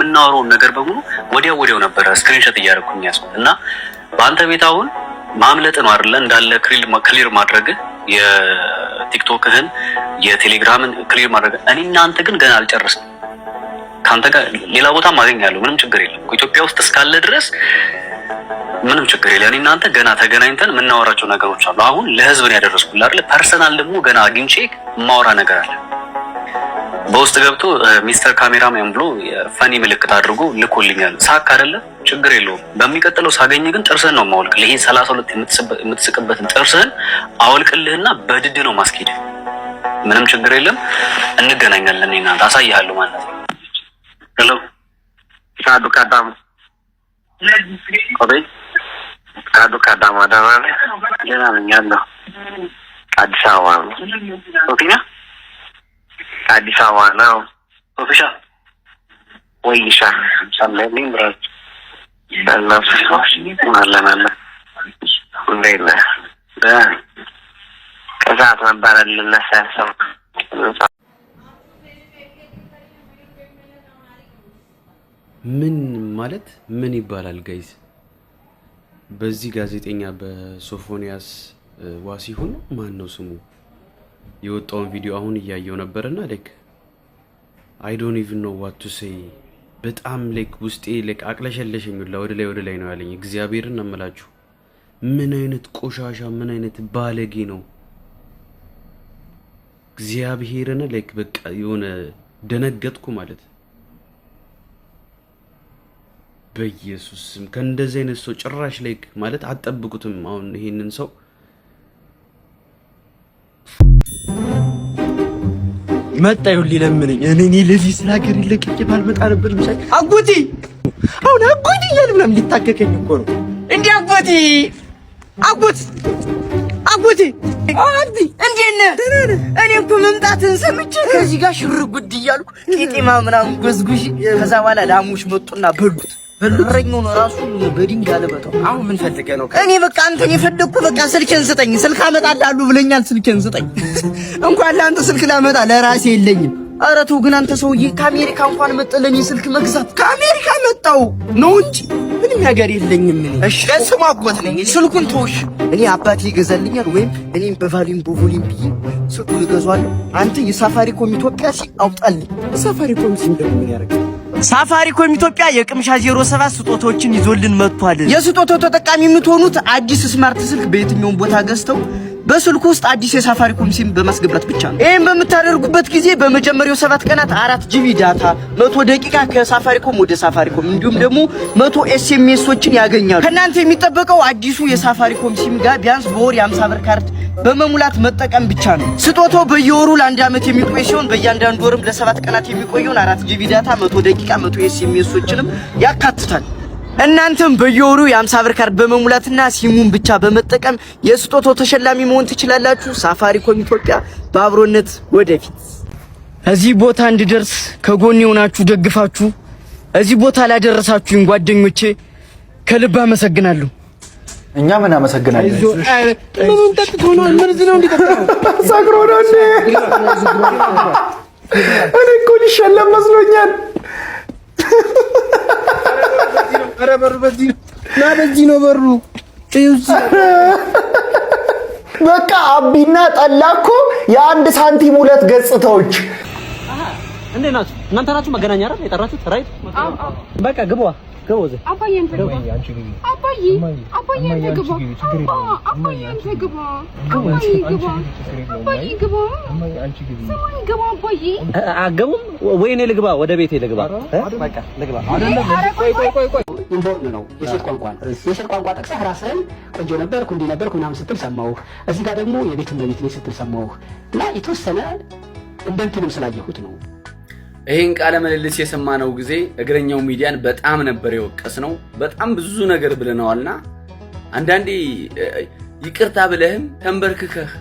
የምናወራው ነገር በሙሉ ወዲያው ነበር ስክሪንሾት እያደረኩኝ ያስኩት እና በአንተ ቤት አሁን ማምለጥ ነው አይደለ እንዳለ ክሊር ማድረግ የቲክቶክህን የቴሌግራምን ክሊር ማድረግ እኔና አንተ ግን ገና አልጨረስንም ካንተ ጋር ሌላ ቦታ ማገኛለሁ ምንም ችግር የለም ኢትዮጵያ ውስጥ እስካለ ድረስ ምንም ችግር የለም እኔና አንተ ገና ተገናኝተን የምናወራቸው ነገሮች አሉ አሁን ለህዝብ ነው ያደረስኩልህ አይደል ፐርሰናል ደግሞ ገና አግኝቼ ማውራ ነገር አለ በውስጥ ገብቶ ሚስተር ካሜራማን ብሎ ፈኒ ምልክት አድርጎ ልኮልኛል ሳክ አይደለ ችግር የለውም በሚቀጥለው ሳገኝ ግን ጥርስህን ነው ማውልቅልህ ይሄን 32 የምትስቅበትን ጥርስህን አውልቅልህና በድድ ነው ማስኬድ ምንም ችግር የለም እንገናኛለን እኔና አንተ አሳይሃለሁ ማለት ነው ሄሎ ሳዱ ካዳም ኦቤ ሳዱ ካዳም አዳማለ ለናኛለሁ አዲስ አበባ ነው ኦኬና አዲስ አበባ ነው ኦፊሻ ወይሻ ሰለልኝ ብራች ሰላም ማለናለ እንደለ ከዛት ነበር ለነሳሰው ምን ማለት ምን ይባላል ጋይስ በዚህ ጋዜጠኛ በሶፎንያስ ዋሲሁን ማን ነው ስሙ የወጣውን ቪዲዮ አሁን እያየው ነበርና ላይክ I don't even know what to say በጣም ላይክ ውስጤ ላይክ አቅለሸለሸኝ ወደ ላይ ነው ያለኝ እግዚአብሔርን አመላችሁ ምን አይነት ቆሻሻ ምን አይነት ባለጌ ነው እግዚአብሔርን ላይክ በቃ የሆነ ደነገጥኩ ማለት በኢየሱስም ከእንደዚህ አይነት ሰው ጭራሽ ላይክ ማለት አጠብቁትም አሁን ይሄንን ሰው መጣዩ ሊለምነኝ እኔ ለዚህ ስላገር ይለቅቅ ባልመጣ ነበር ምሳይ አጎቴ አሁን አጎቴ ያልብለም ሊታከከኝ እኮ ነው እንዴ አጎቴ አዲ እንዴነ እኔ እኮ መምጣትን ሰምቼ ከዚህ ጋር ሽርጉድ እያልኩ ቄጤማ ምናምን ገዝጉሽ ከዛ በኋላ ላሙሽ መጡና በሉት በልረኛው ነው ራሱ በድንጋይ ለበተው አሁን ምን ፈልገህ ነው እኔ በቃ አንተን የፈደኩ በቃ ስልኬን ስጠኝ ስልክ አመጣልሃለሁ ብለኛል ስልኬን ስጠኝ እንኳን ለአንተ ስልክ ላመጣ ለራሴ የለኝም ኧረ ተው ግን አንተ ሰውዬ ከአሜሪካ እንኳን መጥለኝ ስልክ መግዛት ከአሜሪካ መጣው ነው እንጂ ምንም ነገር የለኝም እሺ ለስሙ አጎት ነኝ ስልኩን ተውሽ እኔ አባቴ ይገዛልኛል ወይም እኔም በቮሊም ብዬ ስልኩን እገዛዋለሁ አንተ የሳፋሪኮም ኢትዮጵያ ሲአውጣልኝ ሳፋሪኮም ሲንደም ምን ያደርጋል ሳፋሪኮም ኢትዮጵያ የቅምሻ 07 ስጦታዎችን ይዞልን መጥቷል የስጦታው ተጠቃሚ የምትሆኑት አዲስ ስማርት ስልክ በየትኛው ቦታ ገዝተው በስልኩ ውስጥ አዲስ የሳፋሪኮም ሲም በማስገባት ብቻ ነው ይሄን በመታደርጉበት ጊዜ በመጀመሪያው 7 ቀናት 4 ጂቢ ዳታ 100 ደቂቃ ከሳፋሪኮም ወደ ሳፋሪኮም እንዲሁም ደግሞ 100 ኤስኤምኤሶችን ያገኛሉ ከናንተ የሚጠበቀው አዲሱ የሳፋሪኮም ሲም ጋር ቢያንስ በወር የ50 ብር ካርድ በመሙላት መጠቀም ብቻ ነው ስጦታው በየወሩ ለ1 አመት የሚቆይ ሲሆን በእያንዳንዱ ወርም ለ7 ቀናት የሚቆየውን 4 ጂቢ ዳታ 100 ደቂቃ 100 ኤስኤምኤሶችንም ያካትታል እናንተም በየወሩ የ50 ብር ካርድ በመሙላትና ሲሙን ብቻ በመጠቀም የስጦታው ተሸላሚ መሆን ትችላላችሁ ሳፋሪኮም ኢትዮጵያ በአብሮነት ወደፊት እዚህ ቦታ እንድደርስ ከጎኔ ሆናችሁ ደግፋችሁ እዚህ ቦታ ላደረሳችሁኝ ጓደኞቼ ከልብ አመሰግናለሁ እኛ ምን አመሰግናለን ምን ተጥቶ ነው መርዝ ነው እንዲቀጣው ሳግሮ ነው እንዴ እኔ እኮ ሊሸለም መስሎኛል ኧረ በሩ በዚህ ነው በሩ በቃ አቢና ጠላኮ የአንድ ሳንቲም ሁለት ገጽታዎች እንዴ ናችሁ እናንተ ናችሁ መገናኛ አይደል የጠራችሁት ራይት በቃ ግቡ ገወዘ አባዬን ተገባ አባዬን ተገባ አገቡም ወይኔ ልግባ ወደ ቤቴ ልግባ በቃ ልግባ ቆይ ኢምፖርት ነው የሴት ቋንቋ ጠቅሰህ ራስህን ቆንጆ ነበርኩ እንዲህ ነበርኩ ምናምን ስትል ሰማሁህ እዚህ ጋር ደግሞ የቤት እመቤት ነኝ ስትል ሰማሁህ እና የተወሰነ እንደንትንም ስላየሁት ነው ይሄን ቃለ መልልስ የሰማነው ጊዜ እግረኛው ሚዲያን በጣም ነበር የወቀስነው በጣም ብዙ ነገር ብለናልና አንዳንዴ ይቅርታ ብለህም ተንበርክከህ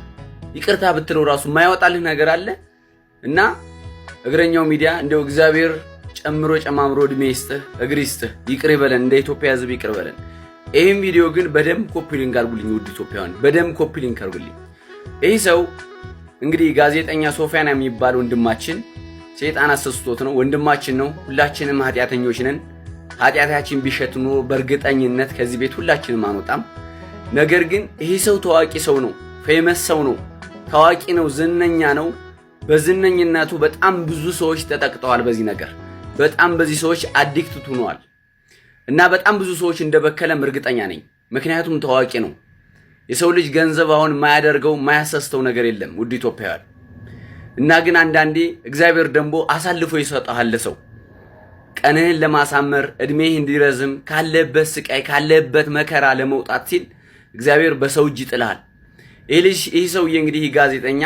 ይቅርታ ብትለው ራሱ የማያወጣልህ ነገር አለ እና እግረኛው ሚዲያ እንደው እግዚአብሔር ጨምሮ ጨማምሮ እድሜ ይስጥህ እግር ይስጥህ ይቅር ይበለን እንደ ኢትዮጵያ ሕዝብ ይቅር በለን ይሄን ቪዲዮ ግን በደም ኮፒ ሊንክ አድርጉልኝ ውድ ኢትዮጵያውያን በደም ኮፒ ሊንክ አድርጉልኝ ይሄ ሰው እንግዲህ ጋዜጠኛ ሶፊያን የሚባል ወንድማችን ሰይጣን አሰስቶት ነው። ወንድማችን ነው። ሁላችንም ኃጢአተኞች ነን። ኃጢአታችን ቢሸት ኖሮ በእርግጠኝነት ከዚህ ቤት ሁላችንም አንወጣም። ነገር ግን ይሄ ሰው ታዋቂ ሰው ነው። ፌመስ ሰው ነው። ታዋቂ ነው። ዝነኛ ነው። በዝነኝነቱ በጣም ብዙ ሰዎች ተጠቅጠዋል። በዚህ ነገር በጣም በዚህ ሰዎች አዲክት ሆነዋል እና በጣም ብዙ ሰዎች እንደበከለም እርግጠኛ ነኝ። ምክንያቱም ታዋቂ ነው። የሰው ልጅ ገንዘብ አሁን የማያደርገው የማያሰስተው ነገር የለም ውድ ኢትዮጵያውያን። እና ግን አንዳንዴ እግዚአብሔር ደግሞ አሳልፎ ይሰጣል ለሰው ቀንህን ለማሳመር እድሜህ እንዲረዝም ካለበት ስቃይ ካለበት መከራ ለመውጣት ሲል እግዚአብሔር በሰው እጅ ይጥላል። ይህ ሰውዬ እንግዲህ ጋዜጠኛ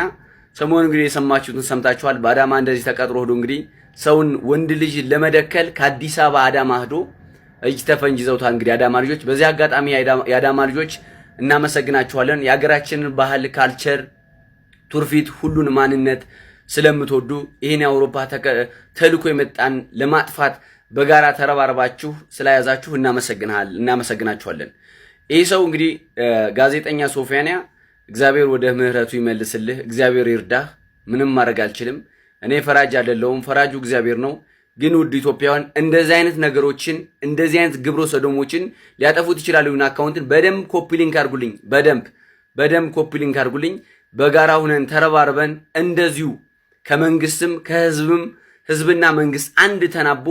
ሰሞኑን እንግዲህ የሰማችሁትን ሰምታችኋል። በአዳማ እንደዚህ ተቀጥሮ ሄዶ እንግዲህ ሰውን ወንድ ልጅ ለመደከል ከአዲስ አበባ አዳማ ሄዶ እጅ ተፈንጅ ይዘውታል። እንግዲህ አዳማ ልጆች፣ በዚህ አጋጣሚ የአዳማ ልጆች እናመሰግናችኋለን። የሀገራችንን ባህል፣ ካልቸር፣ ቱርፊት፣ ሁሉን ማንነት ስለምትወዱ ይህን የአውሮፓ ተልኮ የመጣን ለማጥፋት በጋራ ተረባርባችሁ ስለያዛችሁ እናመሰግናችኋለን። ይህ ሰው እንግዲህ ጋዜጠኛ ሶፊያንያ እግዚአብሔር ወደ ምህረቱ ይመልስልህ፣ እግዚአብሔር ይርዳህ። ምንም ማድረግ አልችልም። እኔ ፈራጅ አይደለሁም፣ ፈራጁ እግዚአብሔር ነው። ግን ውድ ኢትዮጵያውያን እንደዚህ አይነት ነገሮችን እንደዚህ አይነት ግብረ ሰዶሞችን ሊያጠፉት ይችላሉ። አካውንትን በደንብ ኮፒ ሊንክ አድርጉልኝ፣ በደንብ ኮፒ ሊንክ አድርጉልኝ። በጋራ ሁነን ተረባርበን እንደዚሁ ከመንግስትም ከህዝብም ህዝብና መንግስት አንድ ተናቦ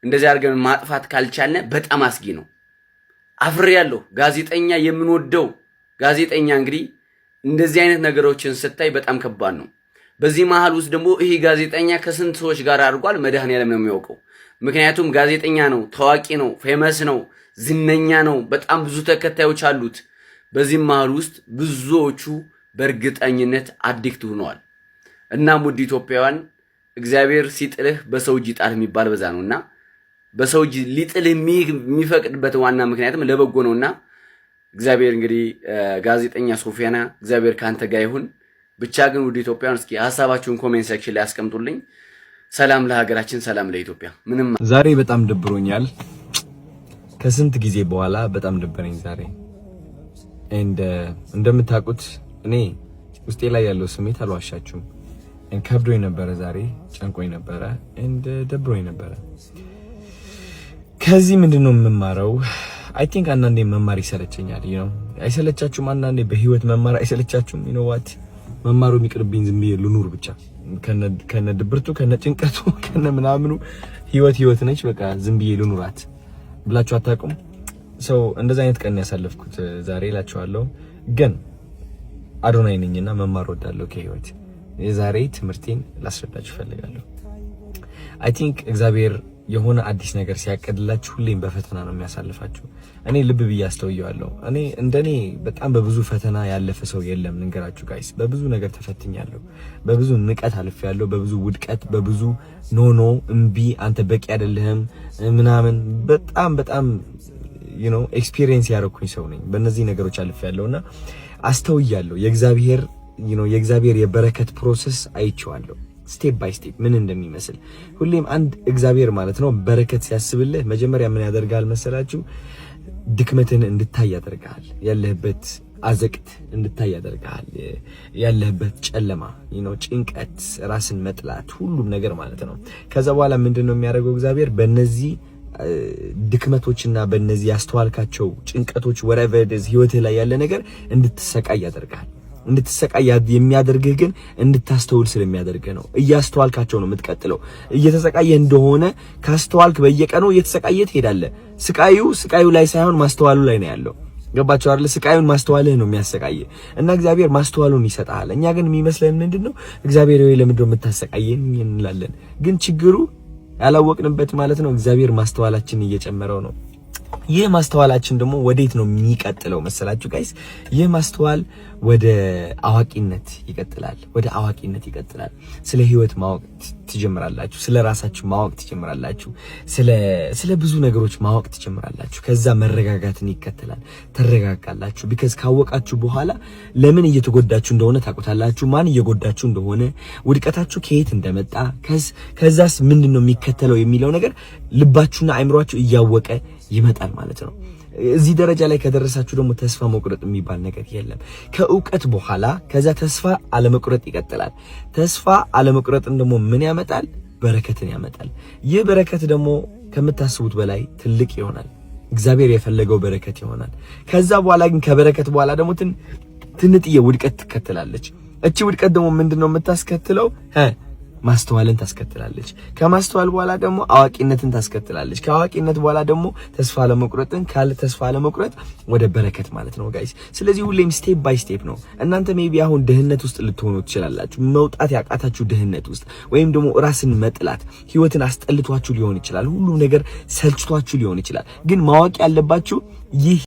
እንደዚህ አድርገን ማጥፋት ካልቻለ በጣም አስጊ ነው። አፍሬያለሁ። ጋዜጠኛ የምንወደው ጋዜጠኛ እንግዲህ እንደዚህ አይነት ነገሮችን ስታይ በጣም ከባድ ነው። በዚህ መሃል ውስጥ ደግሞ ይሄ ጋዜጠኛ ከስንት ሰዎች ጋር አድርጓል መድኃኔዓለም ነው የሚያውቀው። ምክንያቱም ጋዜጠኛ ነው፣ ታዋቂ ነው፣ ፌመስ ነው፣ ዝነኛ ነው፣ በጣም ብዙ ተከታዮች አሉት። በዚህ መሃል ውስጥ ብዙዎቹ በእርግጠኝነት አዲክት ሆነዋል። እናም ውድ ኢትዮጵያውያን እግዚአብሔር ሲጥልህ በሰው እጅ ጣል የሚባል በዛ ነውና በሰው እጅ ሊጥልህ የሚፈቅድበት ዋና ምክንያትም ለበጎ ነውና እግዚአብሔር እንግዲህ ጋዜጠኛ ሶፊያና እግዚአብሔር ካንተ ጋር ይሁን። ብቻ ግን ውድ ኢትዮጵያውያን እስኪ ሐሳባችሁን ኮሜንት ሴክሽን ላይ አስቀምጡልኝ። ሰላም ለሀገራችን፣ ሰላም ለኢትዮጵያ። ምንም ዛሬ በጣም ደብሮኛል። ከስንት ጊዜ በኋላ በጣም ደበረኝ ዛሬ። እንደምታውቁት እኔ ውስጤ ላይ ያለው ስሜት አልዋሻችሁም። ከብዶኝ ነበረ ዛሬ፣ ጨንቆኝ ነበረ፣ ደብሮኝ ነበረ። ከዚህ ምንድነው የምማረው? አይ ቲንክ አንዳንዴ መማር ይሰለቸኛል። አይሰለቻችሁም? አንዳንዴ በህይወት መማር አይሰለቻችሁም? ዋት መማሩ የሚቅርብኝ ዝም ብዬ ልኑር ብቻ ከነ ድብርቱ ከነ ጭንቀቱ ከነ ምናምኑ ህይወት ነች፣ በቃ ዝም ብዬ ልኑራት ብላችሁ አታውቁም? ሰው እንደዛ አይነት ቀን ያሳለፍኩት ዛሬ እላችኋለሁ። ግን አዶናይ ነኝና መማር ወዳለሁ ከህይወት። የዛሬ ትምህርቴን ላስረዳችሁ ፈልጋለሁ። አይ ቲንክ እግዚአብሔር የሆነ አዲስ ነገር ሲያቀድላችሁ ሁሌም በፈተና ነው የሚያሳልፋችሁ። እኔ ልብ ብዬ አስተውየዋለሁ። እኔ እንደኔ በጣም በብዙ ፈተና ያለፈ ሰው የለም። ልንገራችሁ ጋይስ፣ በብዙ ነገር ተፈትኛለሁ። በብዙ ንቀት አልፌያለሁ። በብዙ ውድቀት፣ በብዙ ኖ እምቢ፣ አንተ በቂ አይደለህም ምናምን በጣም ኤክስፒሪየንስ ያደረኩኝ ሰው ነኝ። በእነዚህ ነገሮች አልፌያለሁና አስተውያለሁ። የእግዚአብሔር የበረከት ፕሮሰስ አይቼዋለሁ። ስቴፕ ባይ ስቴፕ ምን እንደሚመስል ሁሌም አንድ እግዚአብሔር ማለት ነው በረከት ሲያስብልህ መጀመሪያ ምን ያደርጋል መሰላችሁ? ድክመትን እንድታይ ያደርጋል። ያለህበት አዘቅት እንድታይ ያደርጋል። ያለህበት ጨለማ፣ ጭንቀት፣ ራስን መጥላት፣ ሁሉም ነገር ማለት ነው። ከዛ በኋላ ምንድነው የሚያደርገው እግዚአብሔር? በእነዚህ ድክመቶችና በእነዚህ ያስተዋልካቸው ጭንቀቶች whatever it is ህይወትህ ላይ ያለ ነገር እንድትሰቃይ ያደርጋል። እንድትሰቃይ የሚያደርግህ ግን እንድታስተውል ስለሚያደርግህ ነው። እያስተዋልካቸው ነው የምትቀጥለው። እየተሰቃየ እንደሆነ ካስተዋልክ በየቀኑ እየተሰቃየ ትሄዳለህ። ስቃዩ ላይ ሳይሆን ማስተዋሉ ላይ ነው ያለው። ገባችሁ አይደል? ስቃዩን ማስተዋልህ ነው የሚያሰቃየ እና እግዚአብሔር ማስተዋሉን ይሰጣል። እኛ ግን የሚመስለን ምንድነው? እግዚአብሔር ወይ ለምንድነው የምታሰቃየን እንላለን። ግን ችግሩ ያላወቅንበት ማለት ነው እግዚአብሔር ማስተዋላችን እየጨመረው ነው። ይህ ማስተዋላችን ደግሞ ወዴት ነው የሚቀጥለው መሰላችሁ ጋይስ? ይህ ማስተዋል ወደ አዋቂነት ይቀጥላል። ስለ ህይወት ማወቅ ትጀምራላችሁ። ስለ ራሳችሁ ማወቅ ትጀምራላችሁ። ስለ ብዙ ነገሮች ማወቅ ትጀምራላችሁ። ከዛ መረጋጋትን ይከተላል። ተረጋጋላችሁ። ቢካዝ ካወቃችሁ በኋላ ለምን እየተጎዳችሁ እንደሆነ ታውቁታላችሁ። ማን እየጎዳችሁ እንደሆነ፣ ውድቀታችሁ ከየት እንደመጣ፣ ከዛስ ምንድነው የሚከተለው የሚለው ነገር ልባችሁና አእምሯችሁ እያወቀ ይመጣል ማለት ነው። እዚህ ደረጃ ላይ ከደረሳችሁ ደግሞ ተስፋ መቁረጥ የሚባል ነገር የለም። ከእውቀት በኋላ ከዛ ተስፋ አለመቁረጥ ይቀጥላል። ተስፋ አለመቁረጥን ደግሞ ምን ያመጣል? በረከትን ያመጣል። ይህ በረከት ደግሞ ከምታስቡት በላይ ትልቅ ይሆናል። እግዚአብሔር የፈለገው በረከት ይሆናል። ከዛ በኋላ ግን ከበረከት በኋላ ደግሞ ትንጥዬ ውድቀት ትከተላለች። እቺ ውድቀት ደግሞ ምንድነው የምታስከትለው? ማስተዋልን ታስከትላለች። ከማስተዋል በኋላ ደግሞ አዋቂነትን ታስከትላለች። ከአዋቂነት በኋላ ደግሞ ተስፋ ለመቁረጥን፣ ካለ ተስፋ ለመቁረጥ ወደ በረከት ማለት ነው ጋይስ። ስለዚህ ሁሌም ስቴፕ ባይ ስቴፕ ነው። እናንተ ሜቢ አሁን ድህነት ውስጥ ልትሆኑ ትችላላችሁ። መውጣት ያቃታችሁ ድህነት ውስጥ፣ ወይም ደግሞ ራስን መጥላት፣ ህይወትን አስጠልቷችሁ ሊሆን ይችላል። ሁሉም ነገር ሰልችቷችሁ ሊሆን ይችላል። ግን ማወቅ ያለባችሁ ይህ